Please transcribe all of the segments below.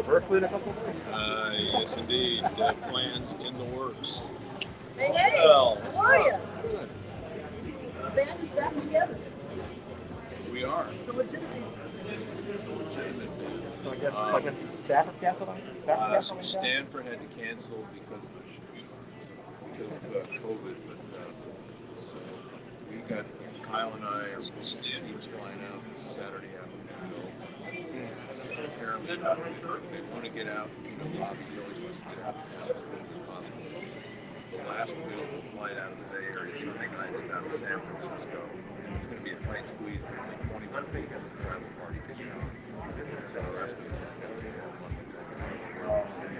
Berkeley in a couple of days? Yes, indeed. Plans in the works. Hey, hey! Well, How are you? good. The band is back together. We are. The legitimate. So I guess Stafford canceled on So Stanford had to cancel because of COVID, but so we got Kyle and I are teams flying out Saturday afternoon. Herm, they want to get out. You know, Bobby always wants to get out of town as quickly as possible. The last available flight out of the Bay Area Sunday night is out of San Francisco. It's going to be a tight squeeze. It's like 20 minutes to get the travel party kicking off. So the rest of it's going to be more Monday.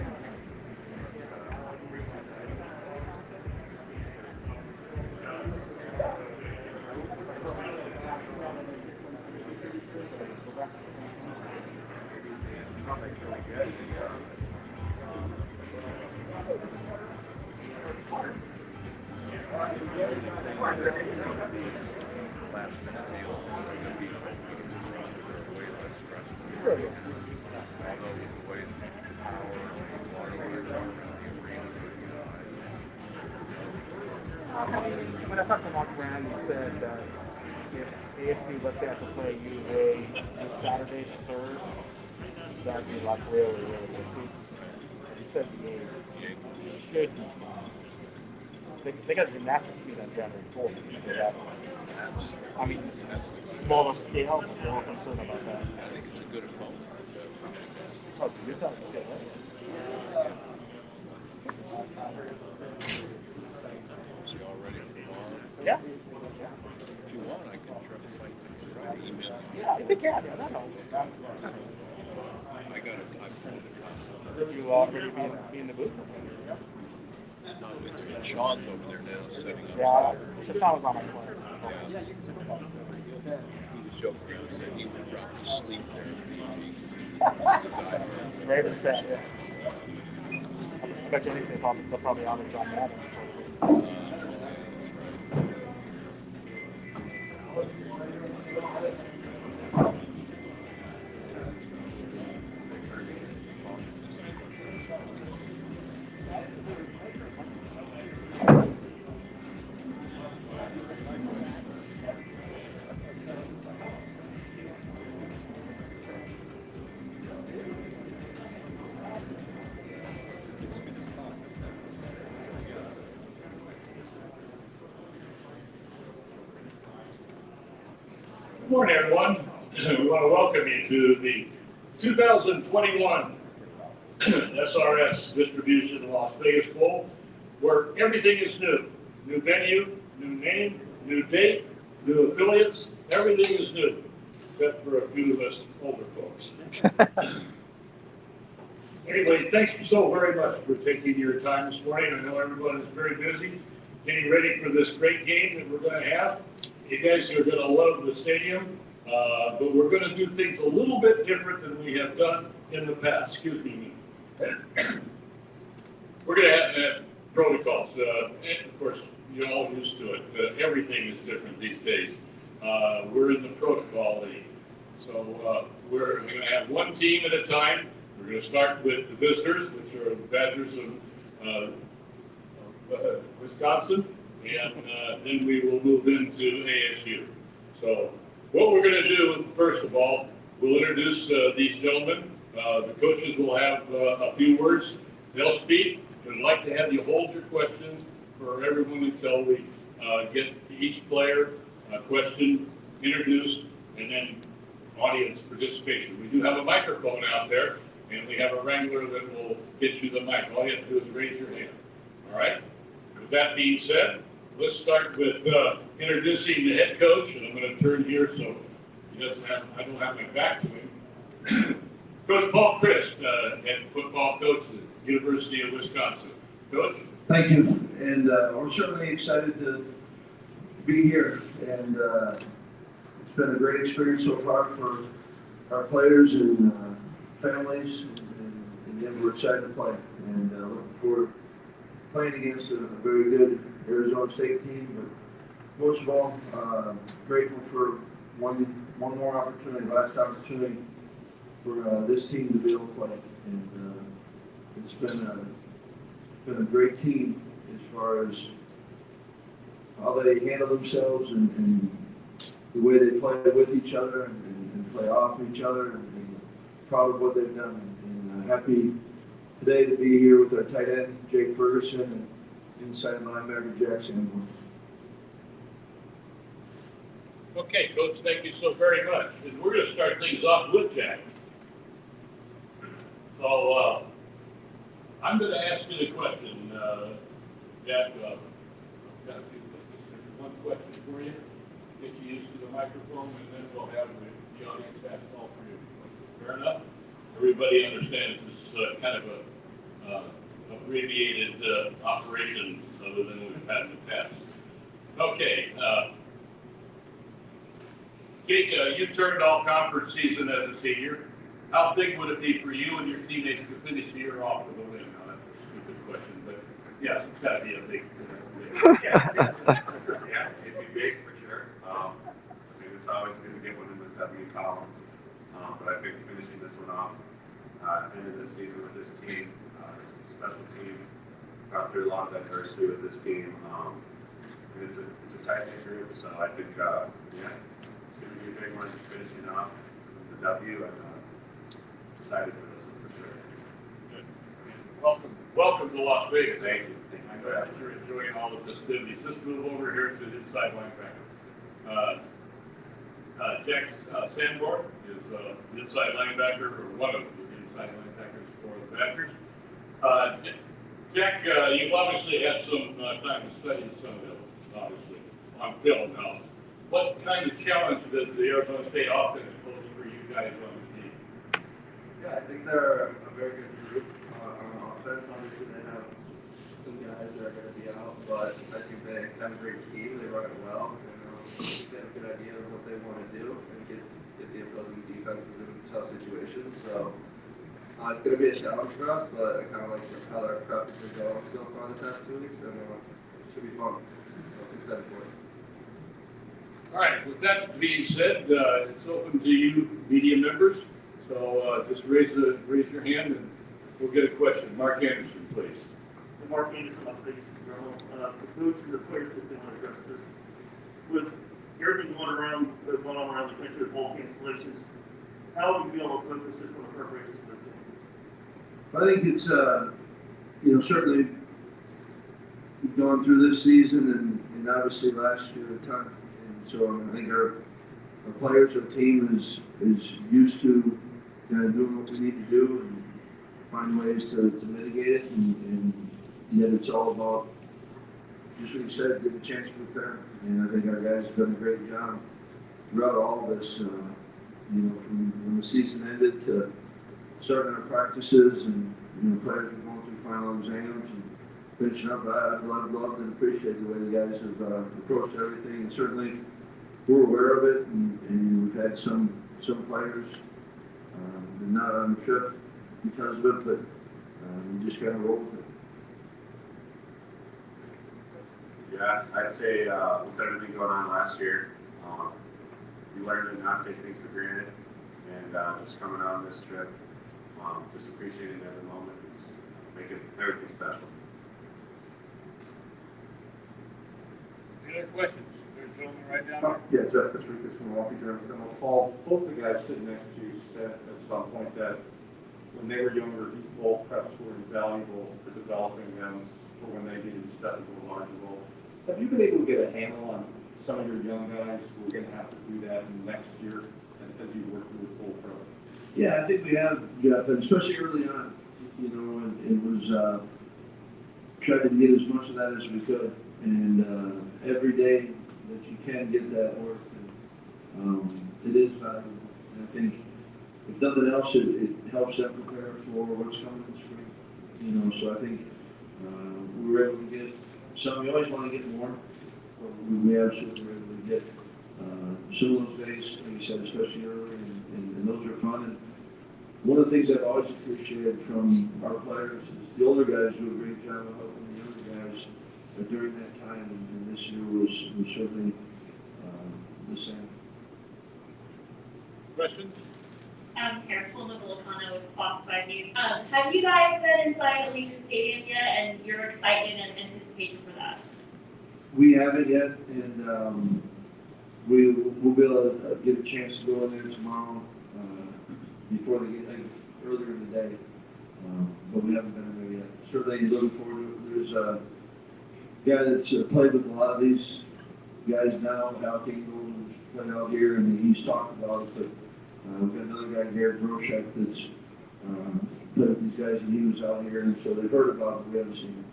When I talked to Mark Brown, he said that if ASU, let's say, has to play UA this Saturday, the 3rd, that'd be like really, really risky. He said the 8th should be fine. They got gymnastics meet on January 4th. That's Smaller scale, but they're all concerned about that. I think it's a good opponent. Oh, you're talking shit, right? So you all ready for tomorrow? Yeah. If you want, I can try to email you. Yeah, if you can, yeah, that helps. I pulled it. Did you already be in the booth? No, Sean's over there now setting up. Yeah, Sean was on my phone. Yeah. He was joking around and said he would probably sleep there. Ravens fan, yeah. I bet you anything they'll probably honor John Madden. Good morning, everyone. We want to welcome you to the 2021 SRS Distribution Las Vegas Bowl, where everything is new. New venue, new name, new date, new affiliates, everything is new, except for a few of us older folks. Anyway, thanks so very much for taking your time this morning. I know everyone is very busy getting ready for this great game that we're going to have. You guys are going to love the stadium, but we're going to do things a little bit different than we have done in the past. Excuse me. We're going to have protocols, and of course, you're all used to it. Everything is different these days. We're in the protocol league, so we're going to have one team at a time. We're going to start with the visitors, which are the Badgers of Wisconsin. And then we will move into ASU. So what we're going to do, first of all, we'll introduce these gentlemen. The coaches will have a few words. They'll speak. We'd like to have you hold your questions for everyone until we get each player question introduced, and then audience participation. We do have a microphone out there, and we have a wrangler that will get you the mic. All you have to do is raise your hand. All right? With that being said, let's start with introducing the head coach, and I'm going to turn here so I don't have my back to him. Coach Paul Chryst, head football coach at the University of Wisconsin. Coach? Thank you, and we're certainly excited to be here, and it's been a great experience so far for our players and families, and then we're excited to play, and looking forward to playing against a very good Arizona State team, but most of all, grateful for one more opportunity, last opportunity for this team to be able to play. And it's been a great team as far as how they handle themselves and the way they play with each other and play off each other, and proud of what they've done. And happy today to be here with our tight end, Jake Ferguson, and inside linebacker, Jack Sanborn. Okay, Coach, thank you so very much. And we're going to start things off with Jack. So I'm going to ask you the question, Jack. I've got one question for you. Get you used to the microphone, and then we'll have the audience ask all for you. Fair enough? Everybody understands this kind of a abbreviated operation other than we've had in the past. Okay. Jake, you turned all conference season as a senior. How big would it be for you and your teammates to finish the year off with a win? Now, that's a stupid question, but yes, it's got to be a big. Yeah, it'd be big for sure. I mean, it's always good to get one in the W column, but I think finishing this one off, end of this season with this team, this is a special team. Got through a lot of adversity with this team. And it's a tight knit group, so I think it's going to be a big one finishing off the W, and excited for this one for sure. Good. Welcome to Las Vegas. Thank you. I know that you're enjoying all the festivities. Let's move over here to the inside linebacker. Jack Sanborn is the inside linebacker, or one of the inside linebackers for the Badgers. Jack, you've obviously had some time to study some of those, obviously, on film now. What kind of challenge does the Arizona State offense pose for you guys on the team? Yeah, I think they're a very good group on offense. Obviously, they have some guys that are going to be out, but I think they have a great scheme. They run it well. And, they have a good idea of what they want to do and get the opposing defenses in tough situations. So it's going to be a challenge for us, but I kind of like how our prep has been going so far the past 2 weeks, and it should be fun. So excited for it. All right, with that being said, it's open to you media members. So just raise your hand and we'll get a question. Mark Anderson, please. Mark Anderson, Las Vegas Journal. The coach and the players that they want to address this. With everything going on around the country with ball cancellations, how will you be able to focus just on the preparations for this game? I think it's, certainly we've gone through this season and obviously last year a ton. And so I think our players, our team is used to doing what we need to do and find ways to mitigate it. And yet it's all about, just what you said, get a chance to prepare. And I think our guys have done a great job throughout all of this, from when the season ended to starting our practices, and players were going through final exams and finishing up. I've loved and appreciate the way the guys have approached everything, and certainly we're aware of it, and we've had some players not on the trip because of it, but we just got to roll with it. Yeah, I'd say with everything going on last year, we learned to not take things for granted, and just coming out on this trip, just appreciating every moment, it's making everything special. Any other questions? There's a gentleman right down there. Yeah, Jeff Patrikas from Milwaukee Journal Sentinel. Paul, both the guys sitting next to you said at some point that when they were younger, these bowl preps were invaluable for developing them for when they needed to step into a larger role. Have you been able to get a handle on some of your young guys who are going to have to do that next year as you work through this bowl prep? Yeah, I think we have, Jeff, and especially early on, and it was tried to get as much of that as we could, and every day that you can get that work, it is valuable. And I think if nothing else, it helps them prepare for what's coming in spring. So I think we were able to get some. We always want to get more, but we absolutely were able to get some of those days, like you said, especially early, and those are fun. And one of the things I've always appreciated from our players is the older guys do a great job of helping the younger guys during that time, and this year was certainly the same. Questions? Here, Paloma Villicana with Fox 5 News. Have you guys been inside Allegiant Stadium yet, and your excitement and anticipation for that? We haven't yet, and we'll be able to get a chance to go in there tomorrow before they get earlier in the day. But we haven't been in there yet. Certainly looking forward to it. There's a guy that's played with a lot of these guys now, Al Kingle, who's played out here, and he's talked about it. But we've got another guy, Garrett Brochett, that's played with these guys, and he was out here, and so they've heard about it, but we haven't seen it.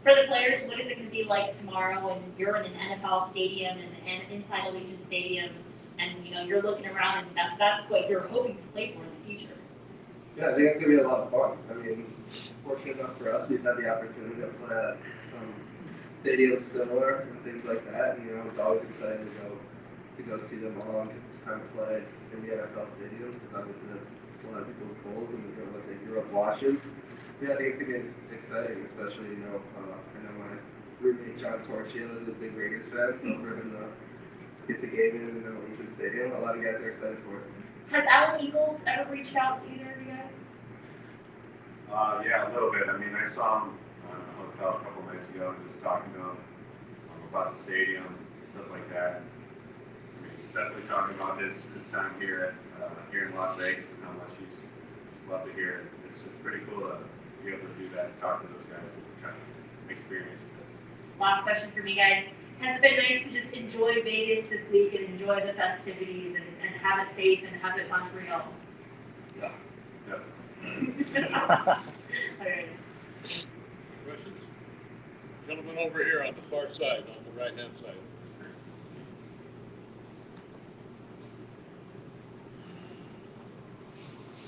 For the players, what is it going to be like tomorrow when you're in an NFL stadium and inside Allegiant Stadium, and you're looking around, and that's what you're hoping to play for in the future? Yeah, I think it's going to be a lot of fun. I mean, fortunate enough for us, we've had the opportunity to play at some stadiums similar and things like that. And, it's always exciting to go see them all and to kind of play in the NFL stadium, because obviously that's one of people's goals and what they grew up watching. Yeah, I think it's going to be exciting, especially, I know my roommate John Torchio is a big Raiders fan, so for him to get the game in Allegiant Stadium, a lot of guys are excited for it. Has Alan Eagle ever reached out to either of you guys? Yeah, a little bit. I mean, I saw him in a hotel a couple nights ago and just talking to him about the stadium, stuff like that. I mean, definitely talking about his time here in Las Vegas and how much he's loved it here. It's pretty cool to be able to do that and talk to those guys and kind of experience it. Last question for me, guys. Has it been nice to just enjoy Vegas this week and enjoy the festivities and have it safe and have it fun for y'all? Yeah, definitely. All right. Questions? Gentleman over here on the far side, on the right-hand side.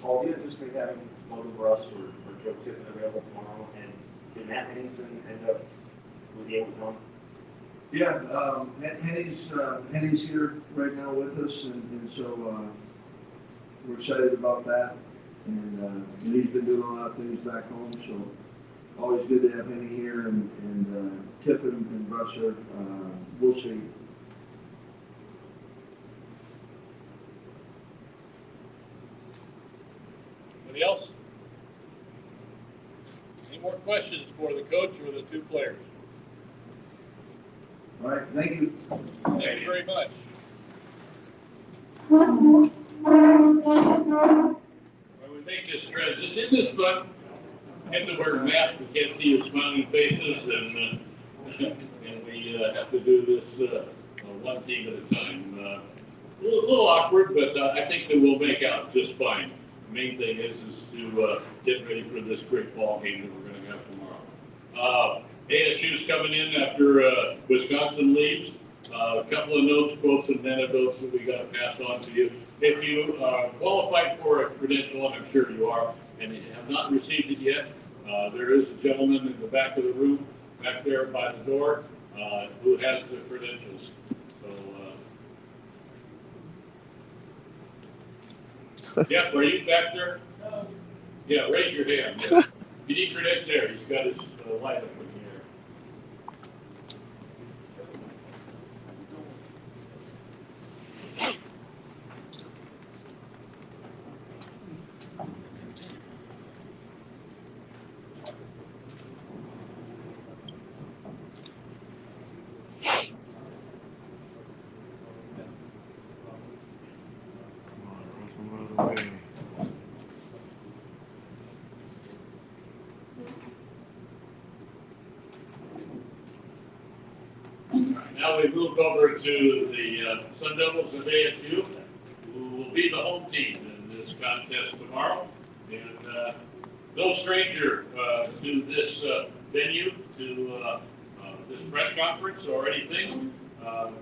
Paul, do you anticipate having Logan Russ or Joe Tippin available tomorrow? And did Matt Henningsen was he able to come? Yeah, Henny's here right now with us, and so we're excited about that. And he's been doing a lot of things back home, so always good to have Henny here, and Tippin and Brusser. We'll see. Anybody else? Any more questions for the coach or the two players? All right, thank you. Thank you very much. Well, we make this transition. Isn't this fun? Have to wear a mask. We can't see your smiling faces, and we have to do this one team at a time. A little awkward, but I think that we'll make out just fine. The main thing is to get ready for this great ball game that we're going to have tomorrow. ASU's coming in after Wisconsin leaves. A couple of notes, quotes, and anecdotes that we got to pass on to you. If you qualified for a credential, and I'm sure you are, and you have not received it yet, there is a gentleman in the back of the room, back there by the door, who has the credentials. So, Jeff, are you back there? Yeah, raise your hand. Yeah. You need credentials there. He's got his light up in the air. Now we move over to the Sun Devils of ASU, who will be the home team in this contest tomorrow. And no stranger to this venue, to this press conference or anything.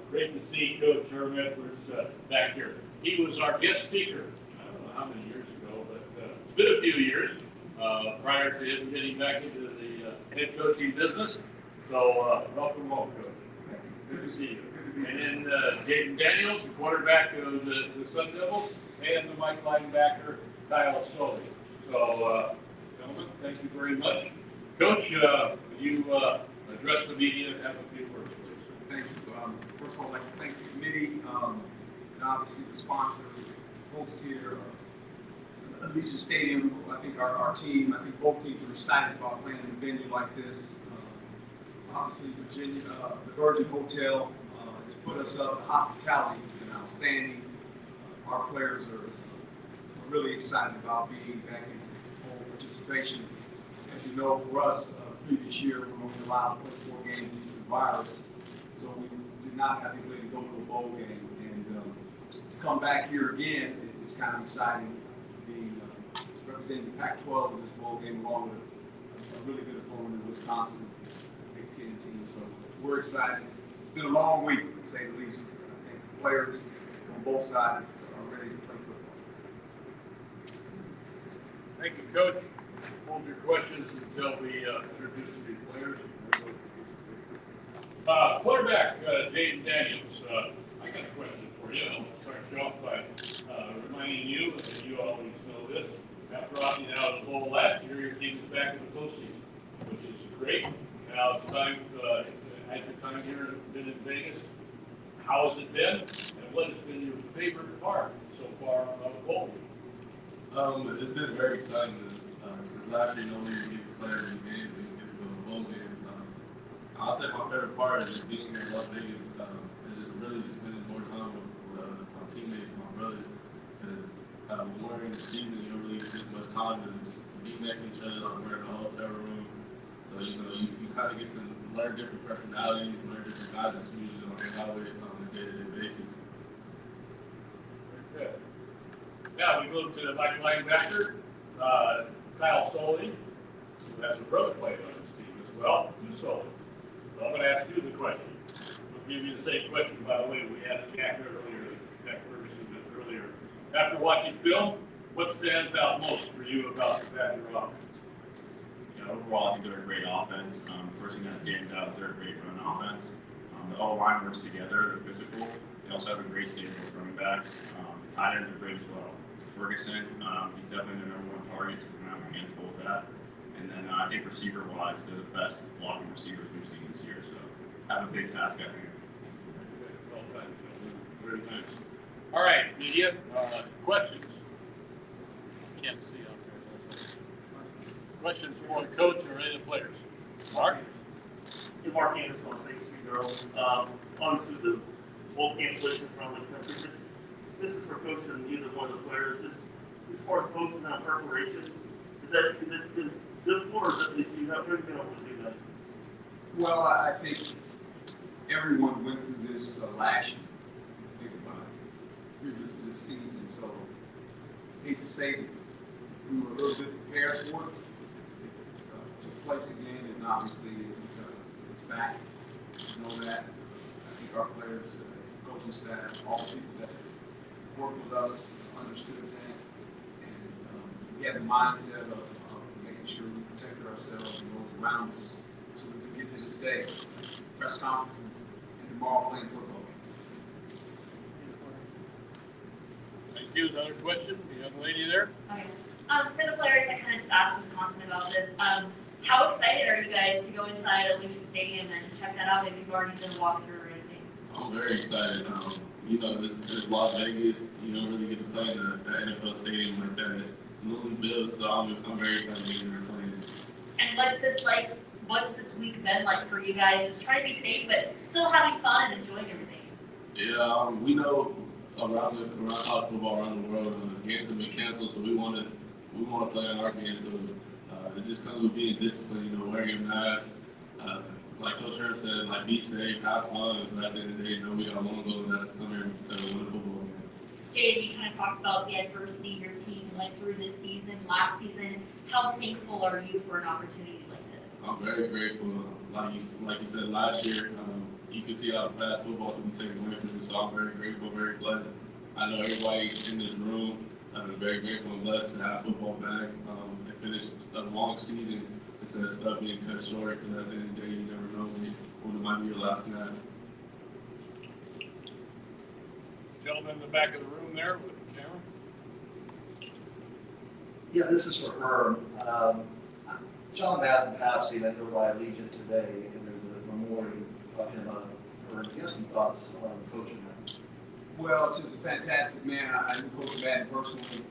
Great to see Coach Herm back here. He was our guest speaker, I don't know how many years ago, but it's been a few years prior to him getting back into the head coaching business. So welcome home, Coach. Good to see you. And then Jayden Daniels, the quarterback of the Sun Devils, and the Mike linebacker, Kyle Soelle. So, gentlemen, thank you very much. Coach, you address the media and have a few words, please. Thank you. First of all, I'd like to thank the committee and obviously the sponsor, host here, Allegiant Stadium, I think our team, I think both teams are excited about playing in a venue like this. Obviously, Virginia, the Virgin Hotel has put us up. The hospitality has been outstanding. Our players are really excited about being back in full participation. As you know, for us, previous year, we were only allowed to play 4 games due to the virus, so we did not have the ability to go to a bowl game. And come back here again, it's kind of exciting being representing the Pac-12 in this bowl game along with a really good opponent in Wisconsin, Big Ten team. So we're excited. It's been a long week, to say the least. I think the players on both sides are ready to play football. Thank you, Coach. Hold your questions until we introduce the players. Quarterback, Jayden Daniels. I got a question for you. I'll start you off by reminding you, and you always know this, after opting out of the bowl last year, your team is back in the postseason, which is great. Now, at your time here been in Vegas, how has it been, and what has been your favorite part so far of the bowl? It's been very exciting. Since last year, we didn't get to play in the games, we didn't get to go to bowl games. I'll say my favorite part is just being here in Las Vegas. Is just really just spending more time with my teammates, my brothers. Because when we're in the season, you don't really get much time to be next to each other. Like we're in a hotel room, so you kind of get to learn different personalities, learn different guys that you usually don't hang out with on a day-to-day basis. Very good. Now we move to the linebacker. Kyle Soelle, who has a brother playing on this team as well, Soelle. So I'm going to ask you the question. We'll give you the same question, by the way, we asked Jack Ferguson earlier. After watching film, what stands out most for you about the Badger offense? Yeah, overall, I think they're a great offense. First thing that stands out is they're a great run offense. The whole line works together, they're physical. They also have a great stable of running backs. Tight ends are great as well. Ferguson, he's definitely their #1 target, so we're going to have a handful of that. And then I think receiver-wise, they're the best blocking receivers we've seen this year, so have a big task at hand. Well done. Very nice. All right, media, questions? Can't see out there. Questions for the coach or any of the players? Mark? Hey, Mark Anderson on Thanks to Girls. Obviously, the bowl cancellation from the country. This is for Coach and either one of the players. Just as far as focus on preparation, is it difficult, or is it, you have really been able to do that? Well, I think everyone went through this last year. Think about it, previous to this season. So, I hate to say that we were a little bit prepared for it. It took place again, and obviously it's back. You know that. I think our players, coaching staff, all the people that worked with us understood that, and we had the mindset of making sure we protected ourselves and those around us so we could get to this day, press conference, and tomorrow playing football. Thank you. Another question? The young lady there? Okay. For the players, I kind of just asked Wisconsin about this. How excited are you guys to go inside Allegiant Stadium and check that out if you've already done a walkthrough or anything? I'm very excited. This Las Vegas, you don't really get to play in the NFL stadium like that. It's newly built, so I'm very excited to be here playing. And what's this week been like for you guys? Just trying to be safe, but still having fun and enjoying everything. Yeah, we know around college football around the world, games have been canceled, so we want to play in our games. So it just comes with being disciplined, wearing your mask. Like Coach Herm said, be safe, have fun, but at the end of the day, we got one goal, and that's to come here and win a football game. Jayden, you kind of talked about the adversity your team went through this season, last season. How thankful are you for an opportunity like this? I'm very grateful. Like you said, last year, you can see how fast football can be taken away from you, so I'm very grateful, very blessed. I know everybody in this room, I'm very grateful and blessed to have football back and finish a long season instead of stuff being cut short, because at the end of the day, you never know when it might be your last snap. Gentleman in the back of the room there with the camera. Yeah, this is for Herm. John Madden passing at by Allegiant today, and there's a memorial of him. Herm, do you have some thoughts on coaching him? Well, just a fantastic man. I knew Coach Madden personally.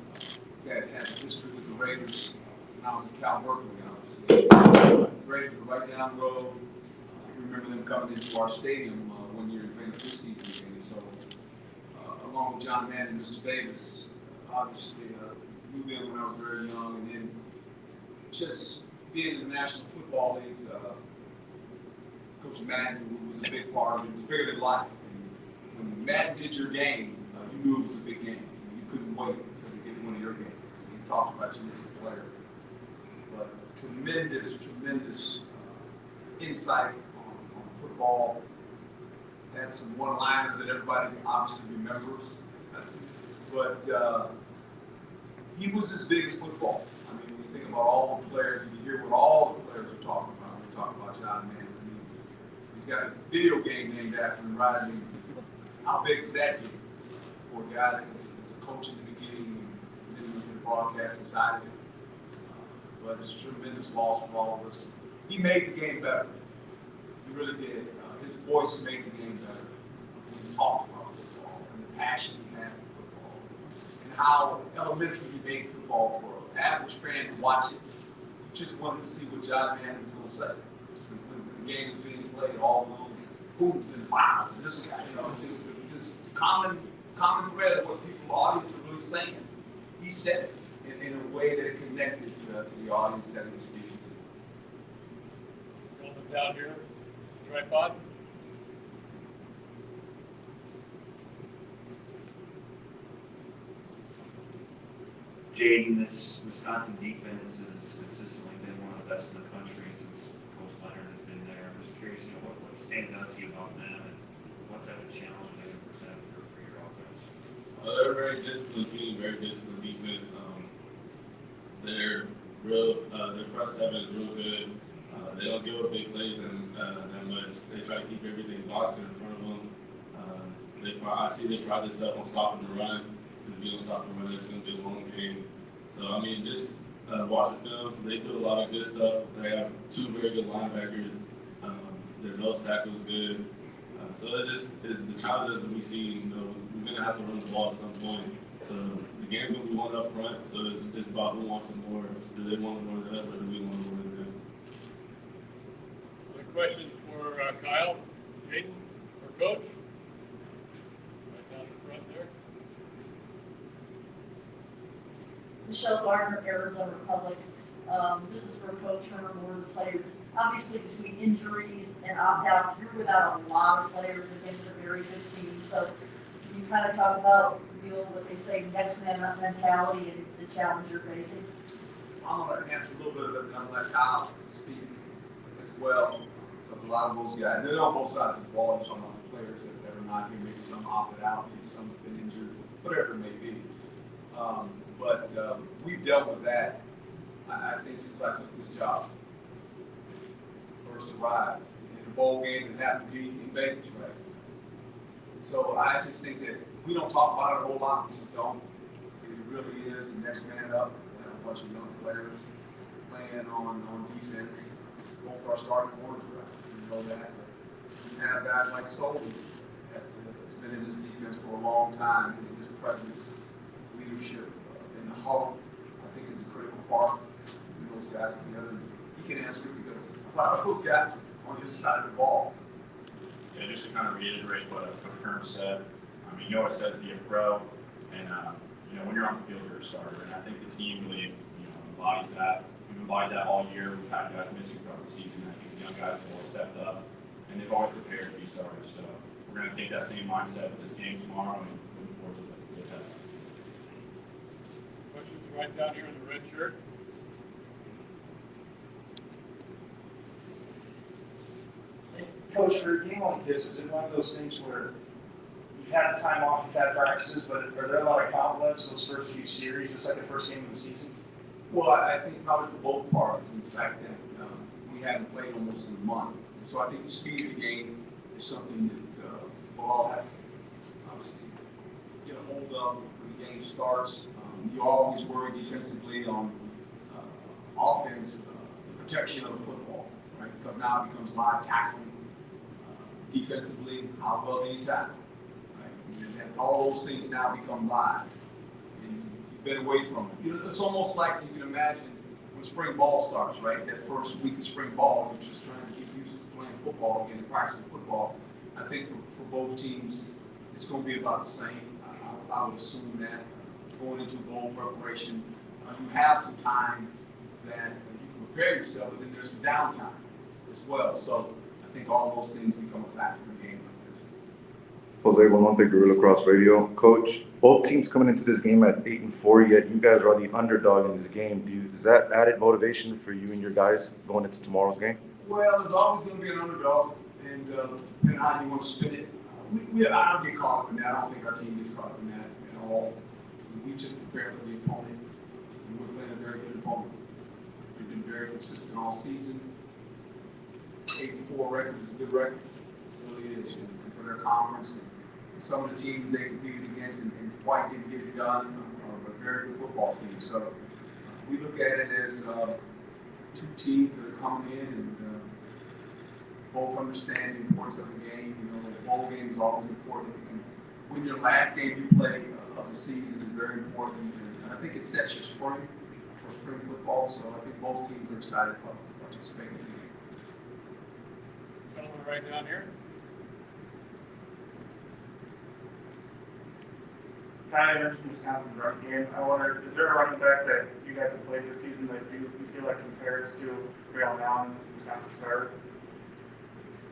that had a history with the Raiders when I was in Cal Berkeley, obviously. The Raiders were right down the road. I remember them coming into our stadium one year and playing a preseason game. So, along with John Madden and Mr. Davis, obviously knew them when I was very young, and then just being in the National Football League, Coach Madden was a big part of it. It was bigger than life. And when Madden did your game, you knew it was a big game. You couldn't wait until you get one of your games. He talked about you as a player. But tremendous insight on football. Had some one-liners that everybody obviously remembers. But he was as big as football. I mean, when you think about all the players, and you hear what all the players are talking about, we talk about John Madden. I mean, he's got a video game named after him, right? I mean, how big is that game for a guy that was a coach in the beginning and then went to the broadcasting side of it? But it's a tremendous loss for all of us. He made the game better. He really did. His voice made the game better when he talked about football and the passion he had for football and how elementary he made football for an average fan to watch it. You just wanted to see what John Madden was going to say. When the game was being played, all the hoops and wow, this guy, it's just common thread of what people, the audience, are really saying. He said it in a way that it connected to the audience that he was speaking to. Gentleman down here, tripod. Jayden, this Wisconsin defense has consistently been one of the best in the country since Coach Leonard has been there. I'm just curious, what stands out to you about them and what type of challenge they present for your offense? They're a very disciplined team, very disciplined defense. They're real. Their front seven is real good. They don't give up big plays that much. They try to keep everything boxed in front of them. I see they pride themselves on stopping the run. If you don't stop the run, it's going to be a long game. So, I mean, just watching film, they do a lot of good stuff. They have two very good linebackers. Their nose tackle is good. So it just is the challenges that we see. We're going to have to run the ball at some point. So the game's going to be one up front. So it's about who wants it more. Do they want more than us, or do we want more than them? Other questions for Kyle, Jayden, or Coach? Right down in front there. Michelle Gardner, Arizona Republic. This is for Coach Herm, one of the players. Obviously, between injuries and opt-outs, you're without a lot of players against a very good team. So can you kind of talk about what they say, next man up mentality and the challenge you're facing? I'm going to answer a little bit of it, and I'm going to let Kyle speak as well, because a lot of those guys, they're on both sides of the ball. You're talking about players that are not here, maybe some opted out, maybe some have been injured, whatever it may be. But we've dealt with that, I think, since I took this job. First arrived in a bowl game that happened to be in Vegas, right? So I just think that we don't talk about it a whole lot. We just don't. It really is the next man up. We have a bunch of young players playing on defense. Both our starting corners, right? You know that. But you have guys like Soelle that's been in this defense for a long time. His presence, his leadership in the huddle, I think is a critical part. Those guys together. He can answer it because a lot of those guys on his side of the ball. Yeah, just to kind of reiterate what Coach Herm said. I mean, you always said to be a pro, and when you're on the field, you're a starter. And I think the team really, embodies that. We've embodied that all year. We've had guys missing throughout the season. I think the young guys have always stepped up, and they've always prepared to be starters. So we're going to take that same mindset with this game tomorrow and looking forward to the test. Questions right down here in the red shirt. Coach, for a game like this, is it one of those things where you've had the time off, you've had practices, but are there a lot of cobwebs those first few series, just like the first game of the season? Well, I think probably for both parties, in the fact that we haven't played almost in a month. And so I think the speed of the game is something that we'll all have to obviously get a hold of when the game starts. You always worry defensively on offense, the protection of the football, right? Because now it becomes live tackling. Defensively, how well do you tackle? Right? And all those things now become live. And you been away from it. You know, it's almost like you can imagine when spring ball starts, right? That first week of spring ball, you're just trying to get used to playing football again and practicing football. I think for both teams, it's going to be about the same. I would assume that going into bowl preparation, you have some time that you can prepare yourself, but then there's some downtime as well. So I think all those things become a factor in a game like this. Jose Belmonte, Guerrilla Cross Radio. Coach, both teams coming into this game at 8-4, yet you guys are the underdog in this game. Is that added motivation for you and your guys going into tomorrow's game? Well, there's always going to be an underdog, and depending on how you want to spin it, I don't get caught up in that. I don't think our team gets caught up in that at all. We just prepare for the opponent, and we're playing a very good opponent. We've been very consistent all season. 8-4 record is a good record. It really is. And for their conference, and some of the teams they competed against and quite didn't get it done are a very good football team. So we look at it as two teams that are coming in and both understand the importance of the game. You know, the bowl game is always important. You can win your last game you play of the season is very important. And I think it sets your spring for spring football. So I think both teams are excited about participating in the game. Gentleman right down here. Kind of mentioned Wisconsin run game. I wonder, is there a running back that you guys have played this season that you feel like compares to Rail Allen, Wisconsin starter?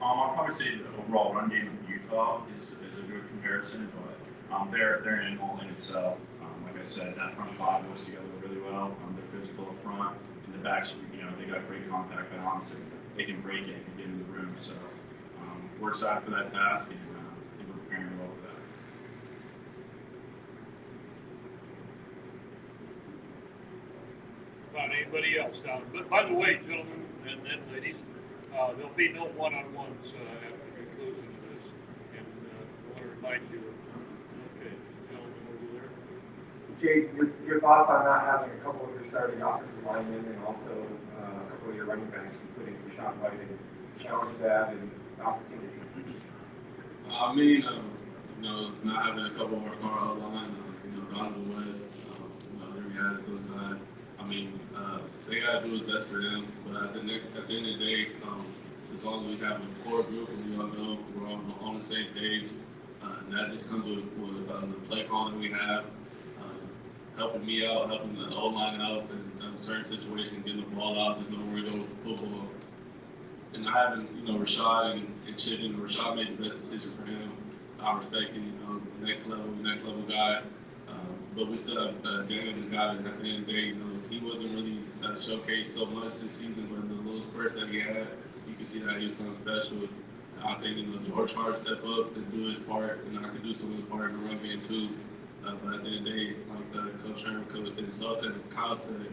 I'd probably say the overall run game of Utah is a good comparison, but they're an animal in itself. Like I said, that front five works together really well. They're physical up front, and the backs, you know, they got great contact balance, and they can break it if you get in the room. So we're excited for that task, and we're preparing well for that. About anybody else down. But by the way, gentlemen and ladies, there'll be no one-on-ones at the conclusion of this. And I want to remind you, okay, gentlemen over there. Jay, your thoughts on not having a couple of your starting offensive linemen and also a couple of your running backs, including Deshaun White, and challenge that and opportunity? I mean, you know, not having a couple more star line, you know, Donovan West, you know, there we have those guys. I mean, they gotta do what's best for them. But at the end of the day, as long as we have a core group and we all know we're all on the same page, and that just comes with the play calling we have, helping me out, helping the O-line out in certain situations, getting the ball out, just knowing where to go with the football. And having, you know, Rashad and Chippin, Rashad made the best decision for him. I'm respecting, you know, the next level guy. But we still have Daniel guy, and at the end of the day, you know, he wasn't really showcased so much this season, but in the little spurts that he had, you can see that he was something special. I think, you know, George Hart step up and do his part, and I could do some of the part in the run game too. But at the end of the day, like Coach Herm and Kyle said,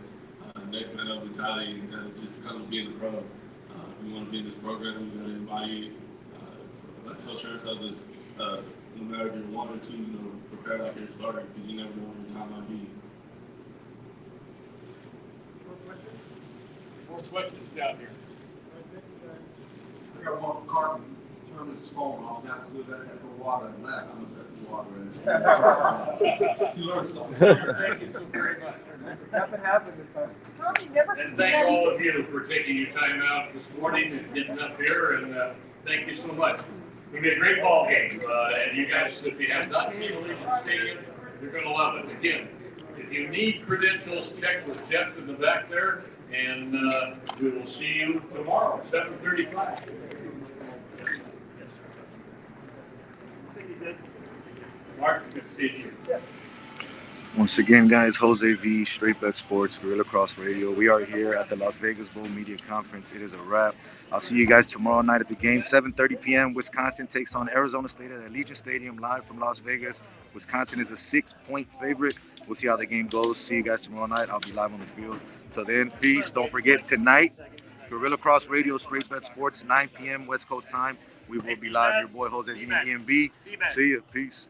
next man up mentality, just comes with being a pro. We want to be in this program, we want to embody like Coach Herm tells us, no matter if you're 1 or 2, you know, prepare like you're a starter because you never know when your time might be. More questions down here. I got one for Carton. Turn his phone off now because we let that for water. And last time I was at the water. You learned something. Thank you so very much. Nothing happened this time. And thank all of you for taking your time out this morning and getting up here, and thank you so much. It's going to be a great ball game, and you guys, if you have not seen Allegiant Stadium, you're going to love it. Again, if you need credentials, check with Jeff in the back there, and we will see you tomorrow, 7:35. Mark, good to see you. Once again, guys, Jose V, Straight Bet Sports, Guerrilla Cross Radio. We are here at the Las Vegas Bowl Media Conference. It is a wrap. I'll see you guys tomorrow night at the game, 7:30 p.m. Wisconsin takes on Arizona State at Allegiant Stadium, live from Las Vegas. Wisconsin is a 6-point favorite. We'll see how the game goes. See you guys tomorrow night. I'll be live on the field. Till then, peace. Don't forget, tonight, Guerrilla Cross Radio, Straight Bet Sports, 9 p.m. West Coast time. We will be live. Your boy Jose V and EMB. See you. Peace.